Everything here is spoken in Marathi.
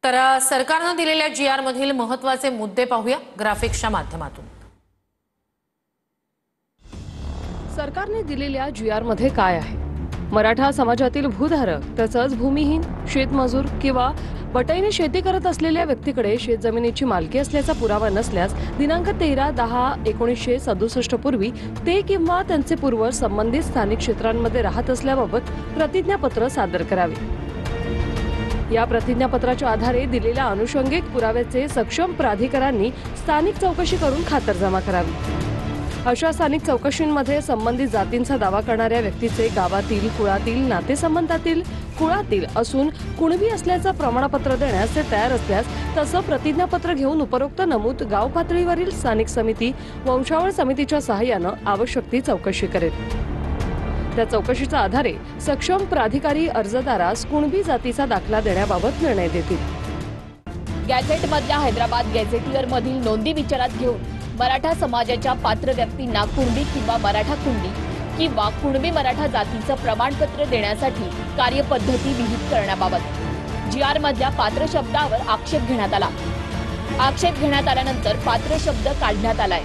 तर सरकारने दिलेल्या GR मधील महत्त्वाचे मुद्दे पाहूया ग्राफिक्सच्या माध्यमातून। सरकारने दिलेल्या GR मध्ये काय आहे? मराठा समाजातील भूधारक तसंच भूमिहीन शेतमजूर किंवा बटाईने शेती करत असलेल्या व्यक्तीकडे शेतजमिनीची मालकी असल्याचा पुरावा नसल्यास दिनांक 13/10/1967 पूर्वी ते किंवा त्यांचे पूर्वज संबंधित स्थानिक क्षेत्रांमध्ये राहत असल्याबाबत प्रतिज्ञापत्र सादर करावे। या प्रतिज्ञापत्राच्या आधारे दिलेल्या अनुषंगिक पुराव्याचे सक्षम प्राधिकाऱ्यांनी स्थानिक चौकशी करून खातरजमा करावी। अशा स्थानिक चौकशींमध्ये संबंधित जातींचा दावा करणाऱ्या व्यक्तीचे गावातील कुळातील नातेसंबंधातील कुळातील असून कुणबी असल्याचं प्रमाणपत्र देण्यास ते तयार असल्यास तसं प्रतिज्ञापत्र घेऊन उपरोक्त नमूद गाव पातळीवरील स्थानिक समिती वंशावळ समितीच्या सहाय्यानं आवश्यक ती चौकशी करेल। त्या चौकशीच्या आधारे सक्षम प्राधिकारी अर्जदारास कुणबी जातीचा दाखला देण्याबाबत निर्णय देतील। गॅझेटमधल्या हैदराबाद गॅझेटियर मधील नोंदी विचारात घेऊन मराठा समाजाच्या पात्र व्यक्तींना कुणबी किंवा मराठा कुणबी किंवा कुणबी मराठा जातीचं प्रमाणपत्र देण्यासाठी कार्यपद्धती विहित करण्याबाबत GR मधल्या पात्र शब्दावर आक्षेप घेण्यात आला। आक्षेप घेण्यात आल्यानंतर पात्र शब्द काढण्यात आलाय।